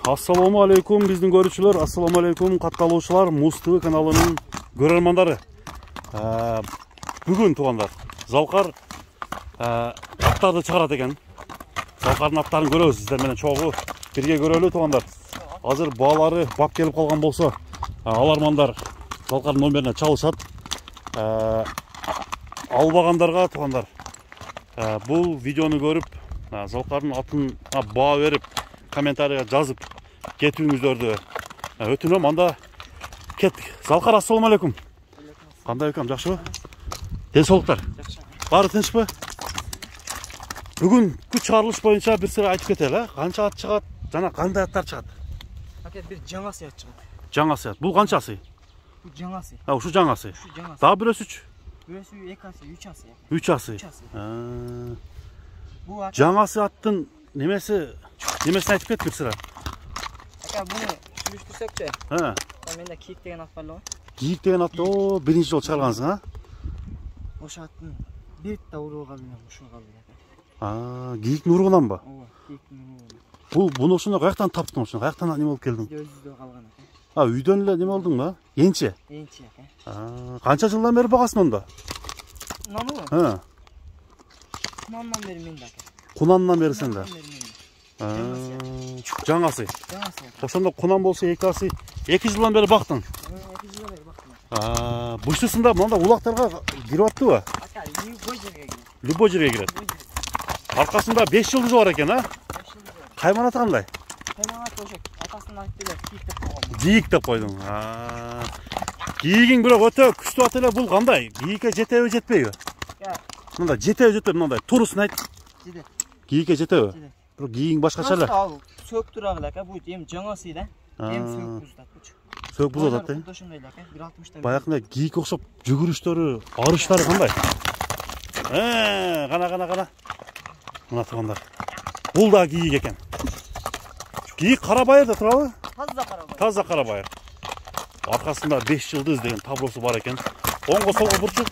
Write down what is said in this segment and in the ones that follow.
Assalamu alaikum bizning görüşçüler, assalamu alaikum katkалуучулар, Muz TV kanalının görermandары. Бүгін туғандар, Залқар аттарды шығарат екен. Залқардың аттарын көрөбүз, сиздер менен чогуу бирге көрөлү туғандар. Азыр баалары бак келип калган болсо, алармандар Залқардың номерине чалышат. Албагандарга туғандар, бул видеону көрүп, Залқардың атын баа берип, комментарийга жазып кетүүңүздөрдү өтүнөм. Анда кеттик. Залқар, ассаламу алейкум. Кандай экем, жакшыбы? Ден соолуктар. Баары тынчпы? Бүгүн күч чыгарылыш боюнча бир сыйра айтып кетели, канча ат чыгат жана кандай аттар чыгат? Аке, бир жаңасы ат чыгат. Жаңасы ат. Бул канчасы? Бул жаңасы. Ушу жаңасы. Дагы бирөөсүчү? Бирөөсү 2 асы, 3 асы. 3 асы. Бул жаңасы аттын немесин айтып кет бир сыра. Ака, буну сүйлөштүрсөкчү. Менде кийик деген ат бар эле. Кийик деген атты биринчи жолу чыгаргансың, а? Ошо аттын бир да урууга билем, ушуга калды. Кийиктин уругунан ба? Ооба, кийиктин уругу. Буну ошондо каяктан таптың, ошондо каяктан неме болуп келдиң? Өзүдө калган ака. Үйдөн эле неме болдуң ба? Энчи? Энчи ака. Канча жылдан бери багасың онда? Наныбы? Кунандан бери менде ака. Кунандан бери сенде? Жаңасы. Ошондо кунан болсо 2 асы 2 жылдан бери бактың. 2 жылдан бери бактым. Буштусунда мында улактарга кирип аттыбы? Ака, любой жерге кирет. Любой жерге кирет. Аркасында 5 жылдызы бар экен, а? 5 жылдызы бар. Кайман аты кандай? Кайман аты ошо атасынан айтып эле кийик деп койгон. Кийик деп койдуң. Кийигиң бирок өтө күчтүү ат эле, бул кандай? Кийикке жетеби, жетпейби? Мында жетеби, жетпейби, мындай турусун айт. Жетет. Кийикке жетеби? Бирок кийигиң башкача эле. Сөк тура эле ака, бул эми жаңасы да. Эми сөк бузат. Сөк бузат атты. Ошондой эле ака, 1.60 Баягындай кийик окшоп жүгүрүштөрү, арыштары кандай? Кана. Мына тугандар. Бул да кийик экен. Кийик кара байырда турабы? Таза кара байыр. Аркасында 5 жылдыз деген таблосу бар экен. Оңго солго бурчук.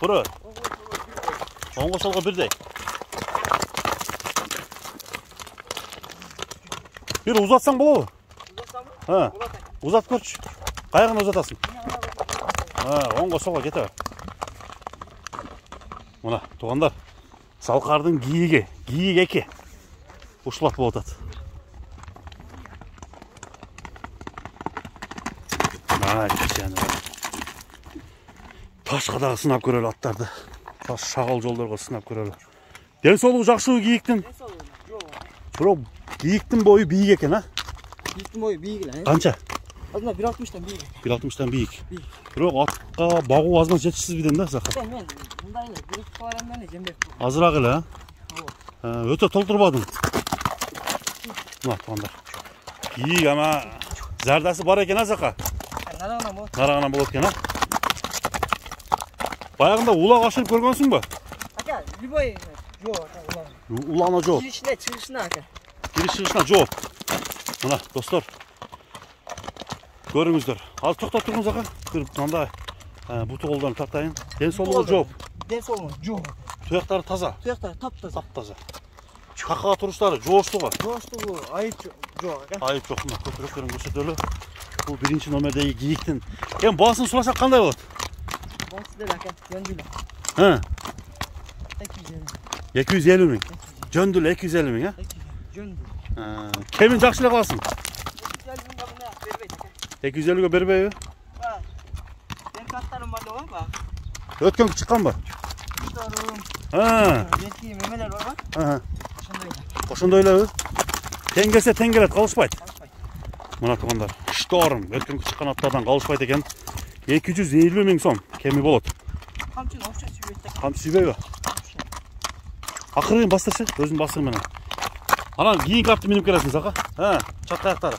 Буру. Оңго солго бирдей. Бир узатсаң болобу? Узатсамбы? Узат көрчү. Каягына узатасың? Оңго солго кете бер. Мына тугандар, Залкардын кийиги, кийик 2. Ушул ат болуп атат. Ташка дагы сынап көрөлү аттарды. Таш шагал жолдорго сынап көрөлү. Ден соолугу жакшыбы кийиктин? Бирок кийиктин бою бийик экен, а? Кийиктин бою бийик эле. Канча? Азырында 1.60 бийик. 1.60 бийик. Бирок атка багуу азыр жетишсизби дейм да, Закар? Мен мындай эле бирик каларымдан жембеп. Азыраак эле, а? Өтө толтурбадың. Мына тугандар. Кийик ама зардасы бар экен, а, Закар? Нарагынан болот. Нарагынан болот экен, а? Баягында улак ашырып көргөнсүңбү? Ака, любой жок, улак. Улана жок. Киришине, чыгышына ака. Киришine жок. Мына достор, көрүңүздөр. Азыр токтоп тургуңуз ака. Мында буту колдорун тартайын. Ден соолугу жок. Ден соолугу жок. Туяктары таза. Туяктары таптаза. Таптаза. Какага туруштары жооштугу. Жооштугу айып жок ака. Айып жок. Мына көкүрөктөрүн көрсөтөлү. Бул биринчи номердеги кийиктин. Эми баасын сурасак кандай болот? Баасы деле ака, жөндүлө. 250 миң. Жөндүлө 250 миң, а? Жөндүлө. Кемин жакшы эле каласың? 250 бербейби? Менин аттарым бар да ба? Өткөн чыкканбы? Эки мемелер бар ба? Ошондой элеби? Тең келсе тең келет, калышпайт. Мына тугандар, шторм өткөн чыккан аттардан калышпайт экен. 250 миң сом кеми болот. Камчыны окшо сүйбөйт. Камчы сүйбөйбү? Акырын бастырчы, өзүнүн басыры менен. Анан кийинки атты минип келесиң, Зака. Чат аяктары.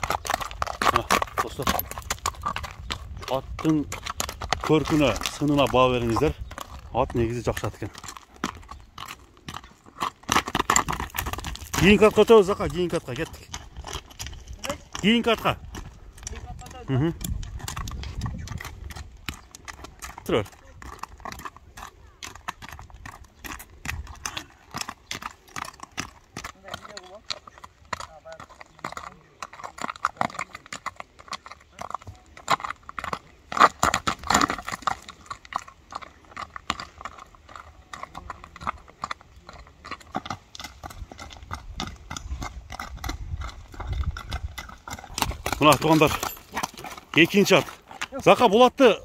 Мына достор. Аттын көркүнө, сынына баа бериңиздер. Ат негизи жакшы ат экен. Кийинки атка өтөбүз, Зака, кийинки атка кеттик. Кийинки атка. Тур. Мына туғандар. Екінші ат. Зақа болатты.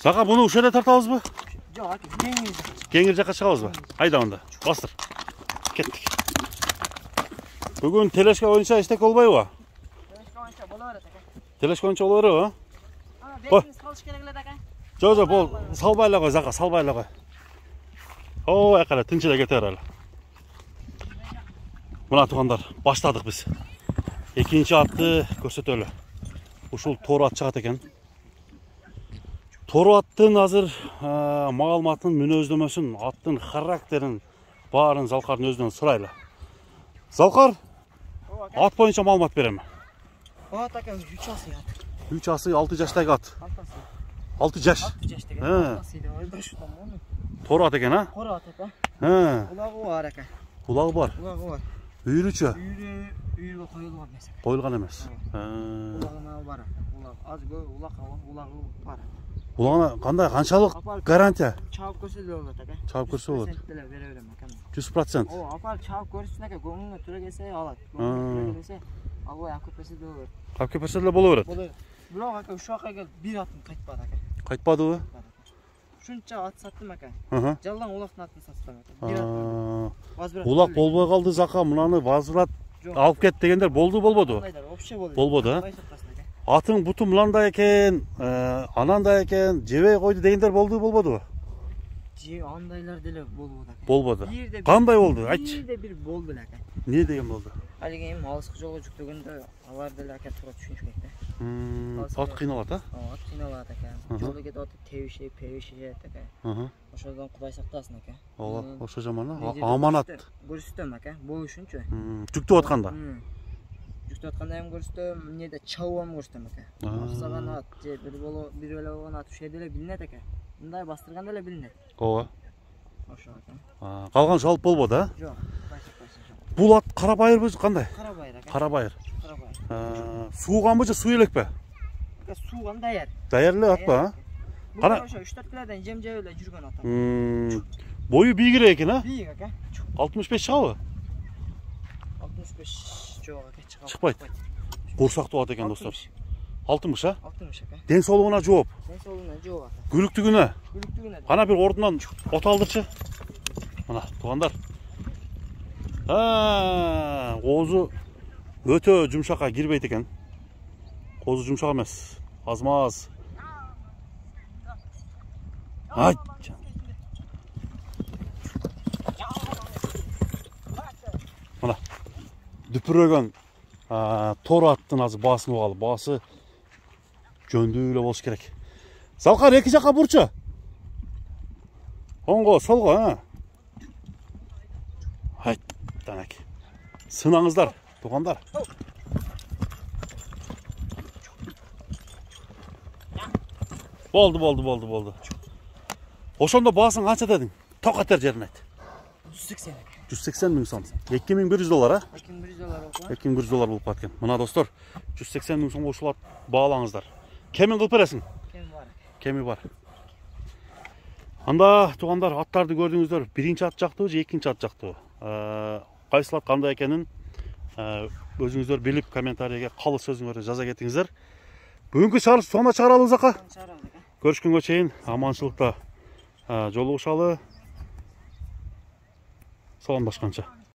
Зақа бұны үшеде тартамыз ба? Жоқ, Кеңгір жаққа шығамыз ба? Айда онда. Бастыр. Кеттік. Бүгін телешка ойынша істек болбай ба? Телешка ойынша болары ба? Бекіміз қалыш керегіледі ака. Жоқ, бол салбайла қой, Зақа, салбайла қой. О, айқала, тінчеде кетер әлі. Мына туғандар, баштадық біз. Екінші атты көрсетөлі. Ушул тору ат чыгат экен. Тору аттын азыр маалыматын, мүнөздөмөсүн, аттын характерин баарын Залкардын өзүнөн сурайлы. Залкар, ат боюнча маалымат берем. Ат ака 3 асы ат. 3 асы 6 жаштагы ат. 6 жаш. 6 жаш деген асы деп ойбашытам оны. Тору ат экен, а? Тору ат ака. Булагы бар ака. Булагы бар. Булагы бар. Үйрүчү? Үйрүгө коюлган эмес. Коюлган эмес. Булагына бар. Булак аз көп булагы бар. Булагына кандай канчалык гарантия? Чаап көрсө деле болот ака. Чаап көрсө болот. 100% деле бере берем ака. 100%. О, апар чаап көрсүн ака, көңүлүнө туура келсе алат. Көңүлүнө келсе албай алып кетпесе деле болот. Алып кетпесе деле боло берет. Бирок ака ушул жака келип бир атын кайтпады ака. Кайтпадыбы? Ушунча ат саттым ака. Жалаң улактын атын саттым ака. Бир ат. Улак болбой калды Зака, мынаны возврат алып кет дегендер болду болбоду? Вообще болду. Болбоду, а? Атың буту мынандай экен, анандай экен, жебей койду дегендер болду болбоду? Андайлар деле болбоду ака. Болбоду. Кандай болду? Айтчы. Бирде бир болду эле ака. Не деген болду? Алиги эми алыскы жолго жүктөгөндө алар деле ака туура түшүнүшпөйт да. Ат кыйналат, а? Ат кыйналат ака. Жолу кетип атып тебишет ака. Ошодон Кудай сактасын ака. Ооба, ошо жаман, аманат. Көрсөтөм ака, болушунчу. Жүктөп атканда. Жүктөп атканда эми көрсөтөм, эмнеде чабуам көрсөтөм ака. Аксаган ат же бир эле болгон ат ушул деле билинет ака. Мындай бастырганда эле билинет. Ооба. Ошо ака. Калган жалп болбоду, а? Жок. Бул ат карабайырбы, кандай? Карабайыр ака. Карабайыр. Карабайыр. Сууганбы же суу элекпи? Ака сууган даяр. Даяр эле ат ба? Кара ошо 3-4 килодон жем жеп эле жүргөн ат. Бою бийигирээк экен, а? Бийик ака. 65 чыгабы? 65 жок ака, чыгабы. Чыкпайт. Курсактуу ат экен достор. 60, а? 60 ака. Ден соолугуна жооп. Ден соолугуна жооп ака. Күлүктүгүнө. Күлүктүгүнө. Кана бир ордунан от алдырчы. Мына туугандар. Оозу өтө жумшакка кирбейт экен. Оозу жумшак эмес. Азмаз. Ай. Мына дүпүрөгөн тору аттын азыр баасын угалы. Баасы жөндүү эле болуш керек. Залкар эки жакка бурчу. Оңго, солго, а? Айт, танак. Сынаңыздар, туғандар. Болду. Ошондо баасын канча дедиң? Токатер жерин айт. 180. 180 миң сом. 2100 доллар, а? 2100 доллар болуп. 2100 доллар болуп калат экен. Мына достор, 180 миң сомго ушул ат баалаңыздар. Кемин кылып бересиң? Кеми бар. Анда туғандар, аттарды көрдүңүздөр. Биринчи ат жактыбы же экинчи ат жактыбы? Кайсыл ат кандай экенин өзүңүздөр билип комментарийге калыс сөзүңөрдү жаза кетиңиздер. Бүгүнкү чыгарылыш сонда чыгарабыз Зака. Көрүшкөнгө чейин аманчылыкта жолугушалы. Саламдашканча.